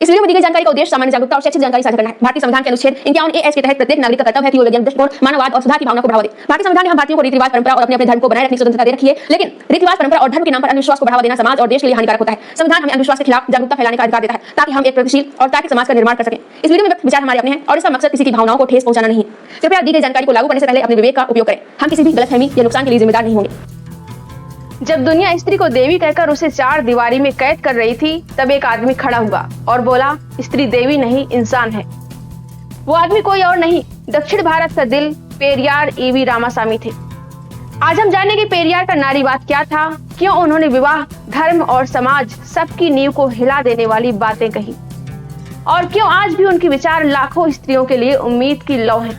इस वीडियो में दी गई जानकारी का उद्देश्य सामान्य जागरूकता और शैक्षिक जानकारी साझा करना है। भारतीय संविधान के अनुच्छेद 51A के तहत प्रत्येक नागरिक का कर्तव्य है कि वो वैज्ञानिक दृष्टिकोण, मानववाद और सुधार की भावना को बढ़ावा दे। भारतीय संविधान ने हम भारतीयों को रीति रिवाज, परंपरा और अपने धर्म को बनाए रखने की स्वतंत्रता दे रखी है, लेकिन रीति रिवाज, परंपरा और धर्म के नाम पर अंधविश्वास को बढ़ावा देना समाज और देश के लिए हानिकारक होता है। संविधान हमें अंधविश्वास के खिलाफ जागरूकता फैलाने का अधिकार देता है ताकि हम एक प्रगतिशील और तार्किक समाज का निर्माण कर सकें। इस वीडियो में व्यक्त विचार हमारे अपने हैं और इसका मकसद किसी की भावनाओं को ठेस पहुंचाना नहीं है। कृपया दी गई जानकारी को लागू करने से पहले अपने विवेक का उपयोग करें। हम किसी भी गलतफहमी या नुकसान के लिए जिम्मेदार नहीं होंगे। जब दुनिया स्त्री को देवी कहकर उसे चार दीवारी में कैद कर रही थी, तब एक आदमी खड़ा हुआ और बोला, स्त्री देवी नहीं इंसान है। वो आदमी कोई और नहीं, दक्षिण भारत का दिल पेरियार ईवी रामासामी थे। आज हम जानेंगे पेरियार का नारीवाद क्या था, क्यों उन्होंने विवाह, धर्म और समाज सबकी नींव को हिला देने वाली बातें कही, और क्यों आज भी उनके विचार लाखों स्त्रियों के लिए उम्मीद की लौ है।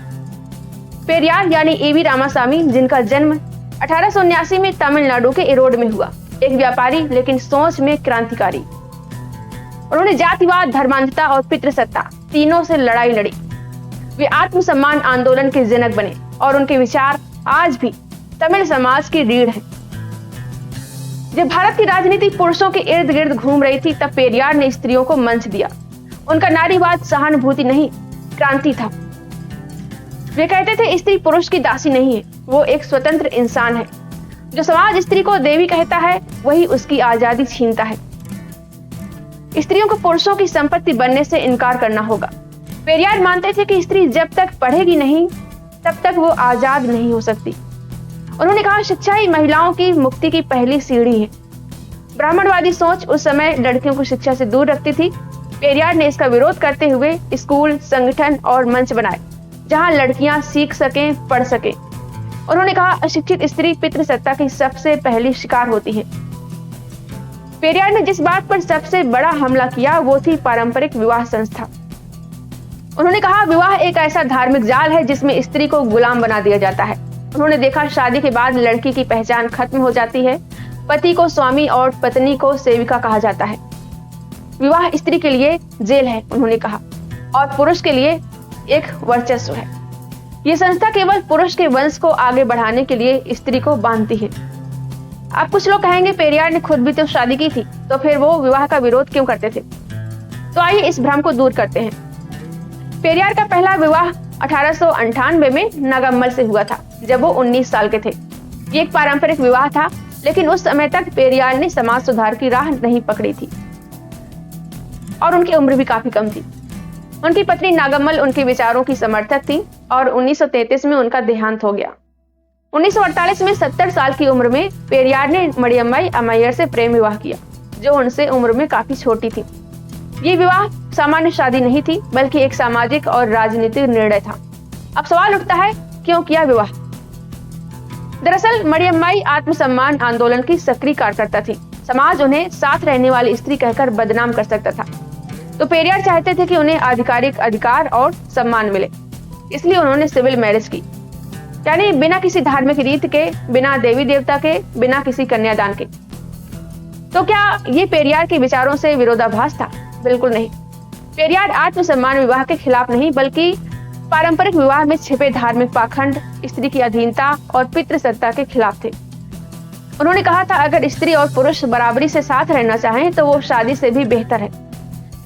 पेरियार यानी ईवी रामासामी, जिनका जन्म 1879 में तमिलनाडु के इरोड में हुआ, एक व्यापारी लेकिन सोच में क्रांतिकारी। उन्होंने जातिवाद, धर्मांधता और पितृसत्ता तीनों से लड़ाई लड़ी। वे आत्मसम्मान आंदोलन के जनक बने और उनके विचार आज भी तमिल समाज की रीढ़ हैं। जब भारत की राजनीति पुरुषों के इर्द गिर्द घूम रही थी, तब पेरियार ने स्त्रियों को मंच दिया। उनका नारीवाद सहानुभूति नहीं, क्रांति था। वे कहते थे, स्त्री पुरुष की दासी नहीं है, वो एक स्वतंत्र इंसान है। जो समाज स्त्री को देवी कहता है, वही उसकी आजादी छीनता है। स्त्रियों को पुरुषों की संपत्ति बनने से इनकार करना होगा। पेरियार मानते थे कि स्त्री जब तक पढ़ेगी नहीं, तब तक वो आजाद नहीं हो सकती। उन्होंने कहा, शिक्षा ही महिलाओं की मुक्ति की पहली सीढ़ी है। ब्राह्मणवादी सोच उस समय लड़कियों को शिक्षा से दूर रखती थी। पेरियार ने इसका विरोध करते हुए स्कूल, संगठन और मंच बनाए जहां लड़कियां सीख सकें, पढ़ सकें। उन्होंने कहा, अशिक्षित स्त्री पितृसत्ता की सबसे पहली शिकार होती है। पेरियार ने जिस बात पर सबसे बड़ा हमला किया, वो थी पारंपरिक विवाह संस्था। उन्होंने कहा, विवाह एक ऐसा धार्मिक जाल है जिसमें स्त्री को गुलाम बना दिया जाता है। उन्होंने देखा, शादी के बाद लड़की की पहचान खत्म हो जाती है। पति को स्वामी और पत्नी को सेविका कहा जाता है। विवाह स्त्री के लिए जेल है, उन्होंने कहा, और पुरुष के लिए एक वर्चस्व है। ये संस्था केवल पुरुष के वंश को आगे बढ़ाने के लिए स्त्री को बांधती है। अब कुछ लोग कहेंगे, पेरियार ने खुद भी तो शादी की थी, तो फिर वो विवाह का विरोध क्यों करते थे? तो आइए इस भ्रम को दूर करते हैं। पेरियार का पहला विवाह 1898 में नागम्मल से हुआ था, जब वो 19 साल के थे। ये एक पारंपरिक विवाह था, लेकिन उस समय तक पेरियार ने समाज सुधार की राह नहीं पकड़ी थी और उनकी उम्र भी काफी कम थी। उनकी पत्नी नागम्मल उनके विचारों की समर्थक थी और 1933 में उनका देहांत हो गया। 1948 में 70 साल की उम्र में पेरियार ने मरियम्माई अम्मैयर से प्रेम विवाह किया, जो उनसे उम्र में काफी छोटी थी। ये विवाह सामान्य शादी नहीं थी, बल्कि एक सामाजिक और राजनीतिक निर्णय था। अब सवाल उठता है, क्यों किया विवाह? दरअसल मरियम्माई आत्मसम्मान आंदोलन की सक्रिय कार्यकर्ता थी। समाज उन्हें साथ रहने वाली स्त्री कहकर बदनाम कर सकता था, तो पेरियार चाहते थे कि उन्हें आधिकारिक अधिकार और सम्मान मिले। इसलिए उन्होंने सिविल मैरिज की, यानी बिना किसी धार्मिक रीत के, बिना देवी देवता के, बिना किसी कन्यादान के। तो क्या ये पेरियार के विचारों से विरोधाभास था? बिल्कुल नहीं। पेरियार आत्मसम्मान विवाह के खिलाफ नहीं, बल्कि पारंपरिक विवाह में छिपे धार्मिक पाखंड, स्त्री की अधीनता और पितृसत्ता के खिलाफ थे। उन्होंने कहा था, अगर स्त्री और पुरुष बराबरी से साथ रहना चाहें तो वो शादी से भी बेहतर है।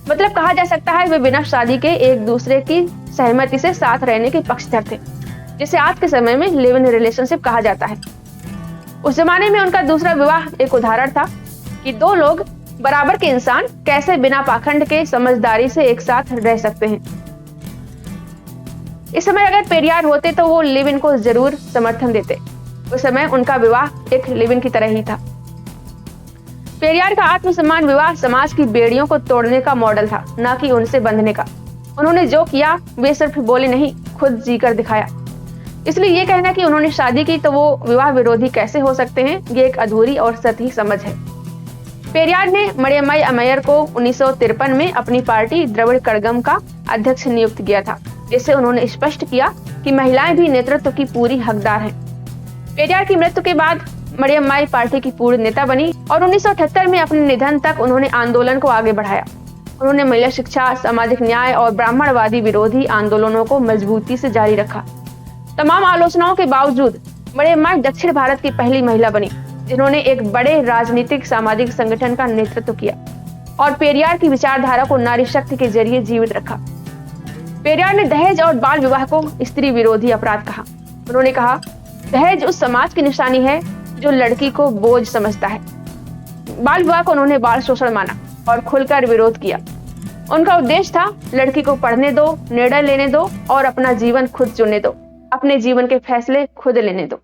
मतलब कहा जा सकता है, वे बिना शादी के एक दूसरे की सहमति से साथ रहने के पक्षधर थे, जिसे आज के समय में लिव इन रिलेशनशिप कहा जाता है। उस जमाने में उनका दूसरा विवाह एक उदाहरण था कि दो लोग बराबर के इंसान कैसे बिना पाखंड के समझदारी से एक साथ रह सकते हैं। इस समय अगर पेरियार होते तो वो लिव इन को जरूर समर्थन देते। उस समय उनका विवाह एक लिव इन की तरह ही था। पेरियार का आत्मसम्मान विवाह समाज की बेड़ियों को तोड़ने का मॉडल था, न कि उनसे बंधने का। उन्होंने जो किया, वे सिर्फ बोले नहीं, खुद जीकर दिखाया। इसलिए ये कहना कि उन्होंने शादी की तो वो विवाह विरोधी कैसे हो सकते हैं, ये एक अधूरी और सतही समझ है। पेरियार ने मरियम्माई अम्मैयर को 1953 में अपनी पार्टी द्रविड़ कड़गम का अध्यक्ष नियुक्त किया था, जिससे उन्होंने स्पष्ट किया कि महिलाएं भी नेतृत्व की पूरी हकदार हैं। पेरियार की मृत्यु के बाद मरियम्माई पार्टी की पूर्ण नेता बनी और 1978 में अपने निधन तक उन्होंने आंदोलन को आगे बढ़ाया। उन्होंने महिला शिक्षा, सामाजिक न्याय और ब्राह्मणवादी विरोधी आंदोलनों को मजबूती से जारी रखा। तमाम आलोचनाओं के बावजूद मरियम्माई दक्षिण भारत की पहली महिला बनी जिन्होंने एक बड़े राजनीतिक सामाजिक संगठन का नेतृत्व किया। और पेरियार की विचारधारा को नारी शक्ति के जरिए जीवित रखा। पेरियार ने दहेज और बाल विवाह को स्त्री विरोधी अपराध कहा। उन्होंने कहा, दहेज उस समाज की निशानी है जो लड़की को बोझ समझता है। बाल विवाह को उन्होंने बाल शोषण माना और खुलकर विरोध किया। उनका उद्देश्य था, लड़की को पढ़ने दो, निर्णय लेने दो और अपना जीवन खुद चुनने दो, अपने जीवन के फैसले खुद लेने दो,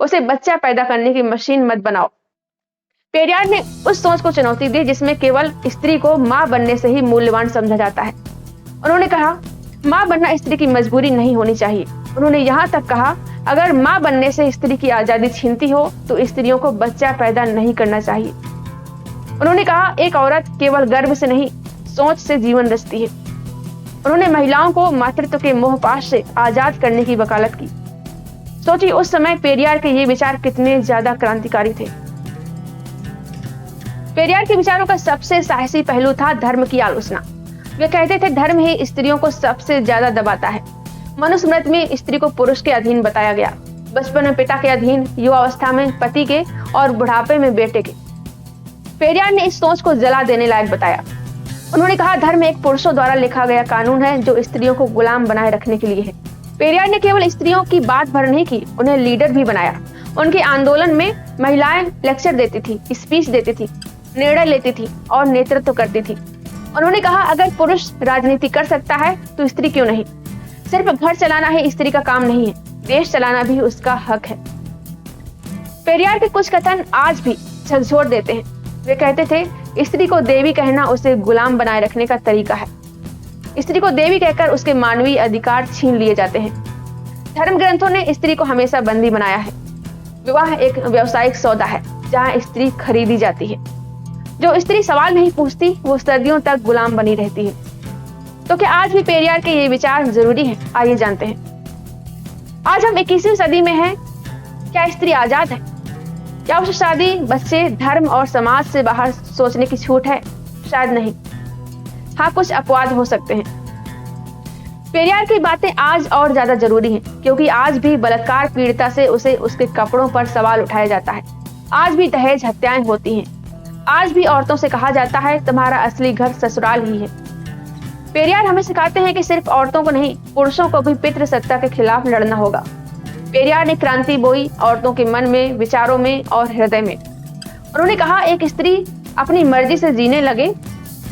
उसे बच्चा पैदा करने की मशीन मत बनाओ। पेरियार ने उस सोच को चुनौती दी जिसमें केवल स्त्री को मां बनने से ही मूल्यवान समझा जाता है। उन्होंने कहा, मां बनना स्त्री की मजबूरी नहीं होनी चाहिए। उन्होंने यहाँ तक कहा, अगर मां बनने से स्त्री की आजादी छीनती हो तो स्त्रियों को बच्चा पैदा नहीं करना चाहिए। उन्होंने कहा, एक औरत केवल गर्भ से नहीं, सोच से जीवन रचती है। उन्होंने महिलाओं को मातृत्व के मोहपाश से आजाद करने की वकालत की। सोचिए, उस समय पेरियार के ये विचार कितने ज्यादा क्रांतिकारी थे। पेरियार के विचारों का सबसे साहसी पहलू था धर्म की आलोचना। वे कहते थे, धर्म ही स्त्रियों को सबसे ज्यादा दबाता है। मनुस्मृति में स्त्री को पुरुष के अधीन बताया गया, बचपन में पिता के अधीन, युवावस्था में पति के और बुढ़ापे में बेटे के। पेरियार ने इस सोच को जला देने लायक बताया। उन्होंने कहा, धर्म एक पुरुषों द्वारा लिखा गया कानून है जो स्त्रियों को गुलाम बनाए रखने के लिए है। पेरियार ने केवल स्त्रियों की बात भर नहीं की, उन्हें लीडर भी बनाया। उनके आंदोलन में महिलाएं लेक्चर देती थी, स्पीच देती थी, निर्णय लेती थी और नेतृत्व करती थी। उन्होंने कहा, अगर पुरुष राजनीति कर सकता है तो स्त्री क्यों नहीं। सिर्फ घर चलाना ही स्त्री का काम नहीं है, देश चलाना भी उसका हक है। पेरियार के कुछ कथन आज भी झकझोर देते हैं। वे कहते थे, स्त्री को देवी कहना उसे गुलाम बनाए रखने का तरीका है। स्त्री को देवी कहकर उसके मानवीय अधिकार छीन लिए जाते हैं। धर्म ग्रंथों ने स्त्री को हमेशा बंदी बनाया है। विवाह एक व्यावसायिक सौदा है जहां स्त्री खरीदी जाती है। जो स्त्री सवाल नहीं पूछती वो सदियों तक गुलाम बनी रहती है। तो क्या आज भी पेरियार के ये विचार जरूरी हैं? आइए जानते हैं। आज हम 21वीं सदी में हैं। क्या स्त्री आजाद है? क्या उसे शादी, बच्चे, धर्म और समाज से बाहर सोचने की छूट है? शायद नहीं। हाँ, कुछ अपवाद हो सकते हैं। पेरियार की बातें आज और ज्यादा जरूरी हैं क्योंकि आज भी बलात्कार पीड़िता से उसे उसके कपड़ों पर सवाल उठाया जाता है। आज भी दहेज हत्याएं होती हैं। आज भी औरतों से कहा जाता है, तुम्हारा असली घर ससुराल ही है। पेरियार हमें सिखाते हैं कि सिर्फ औरतों को नहीं, पुरुषों को भी पितृसत्ता के खिलाफ लड़ना होगा। पेरियार ने क्रांति बोई औरतों के मन में, विचारों में और हृदय में। उन्होंने कहा, एक स्त्री अपनी मर्जी से जीने लगे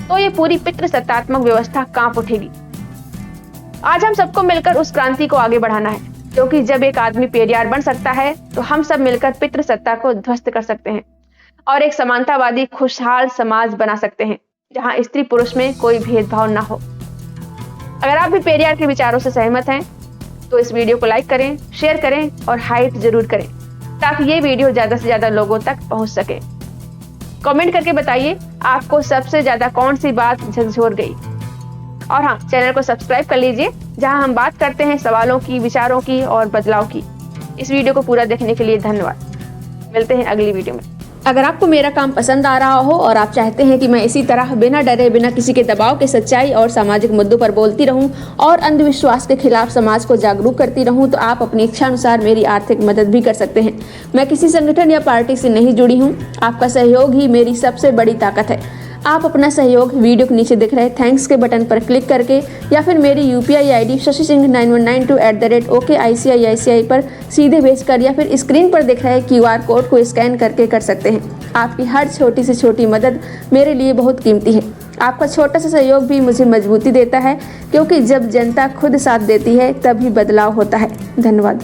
तो ये पूरी पितृसत्तात्मक व्यवस्था कांप उठेगी। आज हम सबको मिलकर उस क्रांति को आगे बढ़ाना है क्योंकि जब एक आदमी पेरियार बन सकता है तो हम सब मिलकर पितृसत्ता को ध्वस्त कर सकते हैं और एक समानतावादी खुशहाल समाज बना सकते हैं जहां स्त्री पुरुष में कोई भेदभाव ना हो। अगर आप भी पेरियार के विचारों से सहमत हैं तो इस वीडियो को लाइक करें, शेयर करें और हाइप जरूर करें ताकि ये वीडियो ज्यादा से ज्यादा लोगों तक पहुंच सके। कमेंट करके बताइए आपको सबसे ज्यादा कौन सी बात झकझोर गई। और हाँ, चैनल को सब्सक्राइब कर लीजिए जहां हम बात करते हैं सवालों की, विचारों की और बदलाव की। इस वीडियो को पूरा देखने के लिए धन्यवाद। मिलते हैं अगली वीडियो में। अगर आपको मेरा काम पसंद आ रहा हो और आप चाहते हैं कि मैं इसी तरह बिना डरे, बिना किसी के दबाव के सच्चाई और सामाजिक मुद्दों पर बोलती रहूं और अंधविश्वास के खिलाफ समाज को जागरूक करती रहूं तो आप अपनी इच्छा अनुसार मेरी आर्थिक मदद भी कर सकते हैं। मैं किसी संगठन या पार्टी से नहीं जुड़ी हूं। आपका सहयोग ही मेरी सबसे बड़ी ताकत है। आप अपना सहयोग वीडियो के नीचे दिख रहे थैंक्स के बटन पर क्लिक करके या फिर मेरी UPI ID shashi-singh9192@OKICICI पर सीधे भेजकर या फिर स्क्रीन पर दिख रहे QR कोड को स्कैन करके कर सकते हैं। आपकी हर छोटी से छोटी मदद मेरे लिए बहुत कीमती है। आपका छोटा सा सहयोग भी मुझे मजबूती देता है क्योंकि जब जनता खुद साथ देती है तभी बदलाव होता है। धन्यवाद।